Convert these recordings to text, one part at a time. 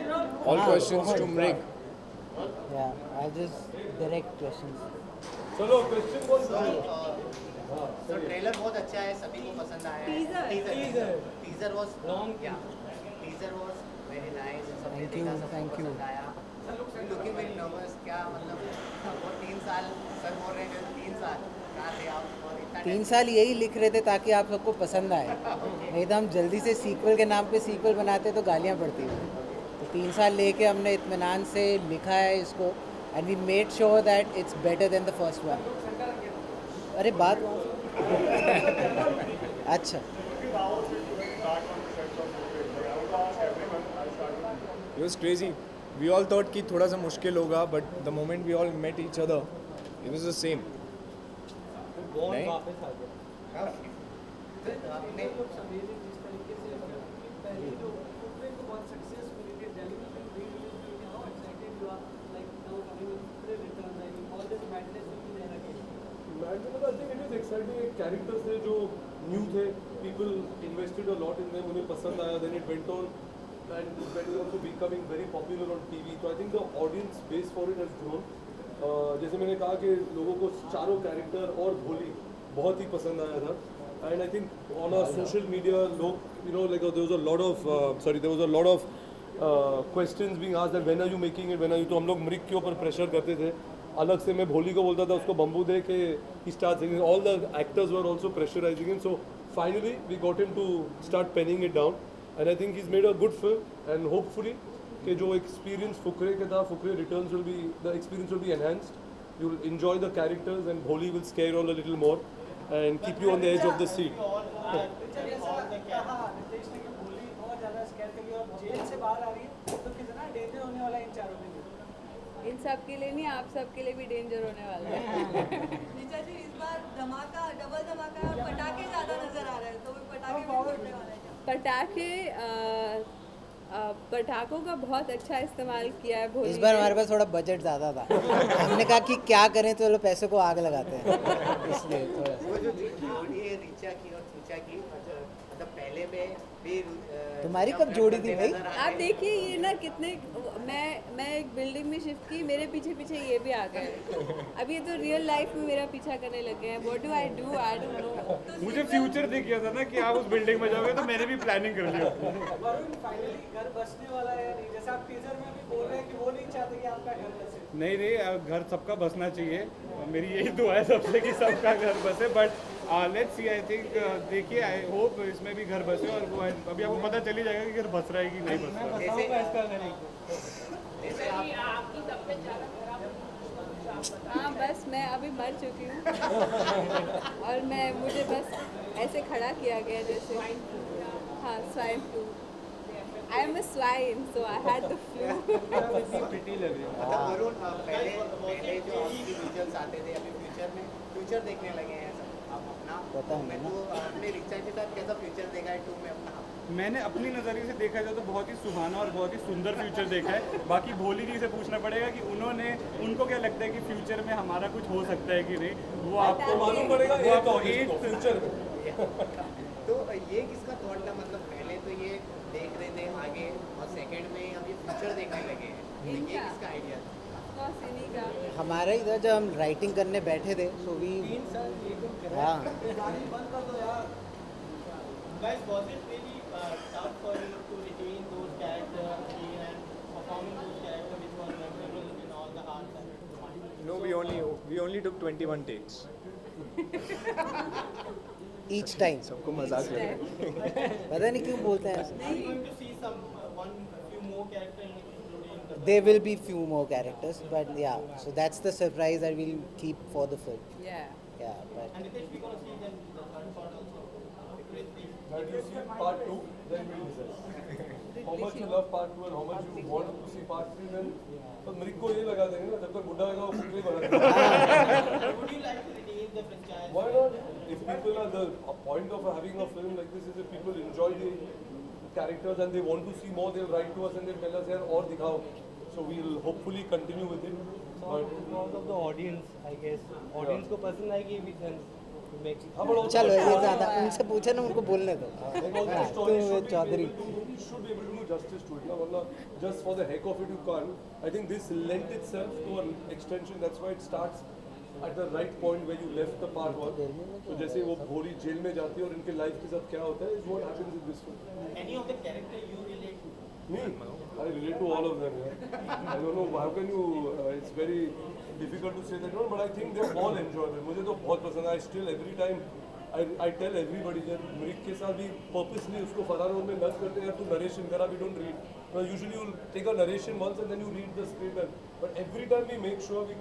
All questions to Mrig. Yeah, I'll just direct questions. चलो question कौन सा तो ट्रेलर बहुत अच्छा है, सभी को पसंद आया है। टीजर वाज लॉन्ग, या टीजर वाज वेरी नाइस, सबने देखा, सबको पसंद आया। लुकिंग वेरी नर्वस, क्या मतलब वो 3 साल सर बोल रहे हैं 3 साल कहाँ थे आप, और इतना 3 साल यही लिख रहे थे ताकि आप सबको पसंद आए, नहीं तो हम जल्दी से सीक्वल के नाम पे सीक्वल बनाते तो गालियाँ पड़ती हैं। तो 3 साल लेके हमने इत्मीनान से लिखा है इसको, and we made sure that it's better than the first one. अरे बात अच्छा, It was crazy. We all thought कि थोड़ा सा मुश्किल होगा, but the moment we all met each other, it was the same. नहीं? I think it was exciting. Characters थे जो न्यू थे, people invested a lot in them, उन्हें पसंद आया, then it went on and it went also becoming very popular on TV. So I think the audience base for it has grown. जैसे मैंने कहा कि लोगों को चारों कैरेक्टर और भोली बहुत ही पसंद आया था. And I think on our social media, लोग, you know, like there was a lot of questions being asked that when are you making it, when are you, तो हम लोग मृग के ऊपर प्रेशर करते थे. अलग से मैं भोली को बोलता था उसको बम्बू दे के he starts singing. All the actors were also pressurizing him. So finally we got him to start penning it down, and I think he's made a good film, and hopefully कि जो experience Fukrey के था, Fukrey returns will be, the experience will be enhanced. You'll enjoy the characters and Bholi will scare you all a little more and keep you on the edge of the seat. इन सब के लिए नहीं, आप सब के लिए भी डेंजर होने वाला है। नीचा जी इस बार धमाका, डबल धमाका है और पटाखे ज्यादा नजर आ रहे हैं, तो पटाखे भी फोड़ने वाले हैं। पटाखे पटाखों का बहुत अच्छा इस्तेमाल किया है भोली इस बार ने। हमारे पास थोड़ा बजट ज़्यादा था। हमने कहा कि क्या करें, तो चलो पैसे को आग लगाते हैं, इसलिए थोड़ा सा। वो जो जोड़ी है रीचा की और चूचा की, मतलब पहले में भी तुम्हारी कब जोड़ी थी भाई? आप देखिए ये ना कितने, मैं एक बिल्डिंग में शिफ्ट की, मेरे पीछे पीछे ये भी आ गए। अब ये तो रियल लाइफ में मेरा पीछा करने लगे हैं। What do I do, I don't know. मुझे फ्यूचर दिख गया था ना कि आप उस बिल्डिंग में जाओगे, तो मैंने भी प्लानिंग कर लिया। वरुण फाइनली घर बसने वाला है या नहीं? जैसे आप टीजर में भी बोल रहे हैं कि वो नहीं चाहते कि आपका घर बसे। नहीं, घर सबका बसना चाहिए, मेरी यही दुआ है सबसे कि सबका घर बसे। But let's see, I think, देखिए, आई होप इसमें भी घर बसे, और वो अभी आपको पता चल ही जाएगा कि घर बस रहा है कि नहीं बस रहा है। हाँ बस मैं अभी मर चुकी हूँ और मुझे बस ऐसे खड़ा किया गया जैसे, हाँ, swine flu. I am a swine, so I had the flu. Varun, पहले जो आपकी विजुअल्स आते थे, अभी फ्यूचर देखने लगे हैं सब आप अपना, पता है मैं ना। तो अपने रिक्शा के साथ कैसा फ्यूचर देखा है 2 में अपना? मैंने अपनी नज़रिए से देखा जाए तो बहुत ही सुहाना और बहुत ही सुंदर फ्यूचर देखा है। बाकी भोली जी से पूछना पड़ेगा कि उनको क्या लगता है कि फ्यूचर में हमारा कुछ हो सकता है कि नहीं, वो आपको मालूम पड़ेगा वो आपको एक फ्यूचर में। तो ये किसका थॉट था, मतलब पहले तो ये देख रहे थे आगे, और सेकंड में अब ये फ्यूचर देखने लगे हैं, तो ये इनका। किसका आइडिया था? बस इन्हीं का। हमारा इधर जब हम राइटिंग करने बैठे थे, सो वी, हाँ, Guys, was it really tough for you to retain those characters again and performing those characters which were memorable in all the hearts and minds? No, we only took 21 takes. each time. सबको मजाक लग रहा है। पता नहीं क्यों बोलते हैं ऐसे। Are you going to see few more characters including the... There will be few more characters, but yeah, so that's the surprise that we'll keep for the film. Yeah. Yeah, but And Nitesh, we're going to see them the third part also. When you see part 2, then we'll decide how much you love part 2 and how much you want to see part 3. Then तो मृग को ये लगा देंगे ना, जब तक बुढ़ा होगा वो फुकरे बना देंगे। Would you like to retain the franchise? Why not? If people are the point of having a film like this is if people enjoy the characters and they want to see more, they'll write to us and they'll tell us यार और दिखाओ. So we'll hopefully continue with it. But Because of the audience, I guess. Audience को पसंद आएगी भी then. चलो ये ज़्यादा उनसे पूछे ना, उनको बोलने दो। Chaudhary should be able to do justice to it. ना वरना just for the heck of it you can't. I think this lent itself to an extension. That's why it starts at the right point where you left the part one. तो जैसे वो भोरी jail में जाती है और इनके life के साथ क्या होता है is what happens in this film. Any of the character you relate to? Me? I relate to all of them. Yeah. I don't know how can you. It's very difficult to say that one, but I think they're all enjoyable. मुझे तो बहुत पसंद है. I still every time I tell everybody that मृग के साथ भी purposely उसको फरार रोल में नच करते हैं. तू narration करा, we don't read. Usually you'll take a narration once and then you read the script. But every time we make sure we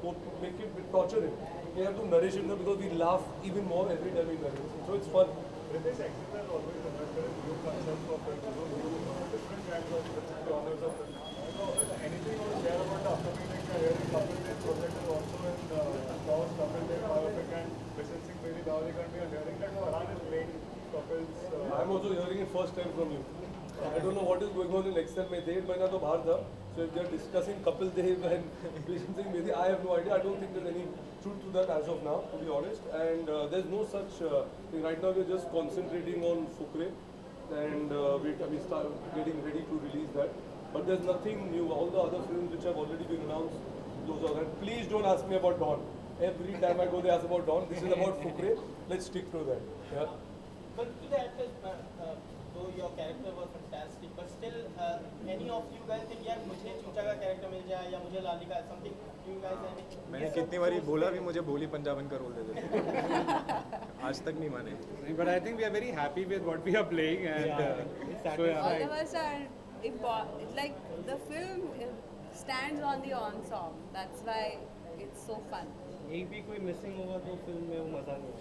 make it torture him. We have to narration because we laugh even more every time we narrate. So it's fun. British actors are always invested in new concepts of different kinds of genres of film. So, anything you want to share about the upcoming hearing Kapil Dev project is also in Klaus Kapil Dev biopic and Bishan Singh Bedi Dawali can be a hearing that Farhan is playing Kapil's. I'm also hearing it first time from you. I don't know what is going on in Excel. मैं 1.5 महीना तो बाहर था. So if they're discussing Kapil Dev and Bishan Singh Bedi, I have no idea. I don't think there's any truth to that as of now, to be honest. And there's no such thing. Right now we're just concentrating on Fukre and we start getting ready to release that. But there's nothing new. All the other films which have already been announced, those are that. Please don't ask me about Dawn. Every time I go, they ask about Dawn. This is about Fukre. Let's stick to that. Yeah. But to the actors, though your character was fantastic, but still, any of you guys think, यार मुझे चूचा का character मिल जाए या मुझे लाली का something? You guys any? मैंने कितनी बारी बोला भी मुझे भोली पंजाबन का रोल दे दे. आज तक नहीं माने. But I think we are very happy with what we are playing and so yeah. All of us are important. Like the film stands on the ensemble. That's why it's so fun. एक भी कोई missing होगा तो film में वो मजा नहीं.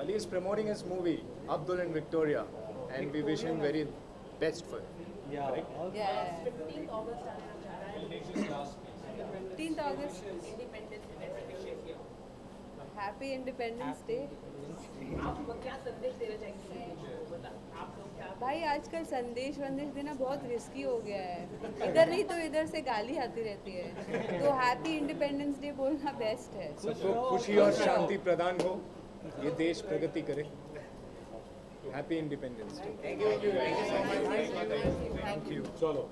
Ali is promoting his movie Abdul and Victoria, and we wish him very best for it. Yeah. Yeah. 15th August 15th August. Happy Independence Day. आप क्या संदेश देना चाहेंगे आप लोग क्या भाई आजकल संदेश वंदेश देना बहुत रिस्की हो गया है. इधर नहीं तो इधर से गाली आती रहती है. तो हैप्पी इंडिपेंडेंस डे बोलना बेस्ट है. सबको खुशी और शांति प्रदान हो, ये देश प्रगति करे. Happy independence day. Thank you. Thank you. चलो.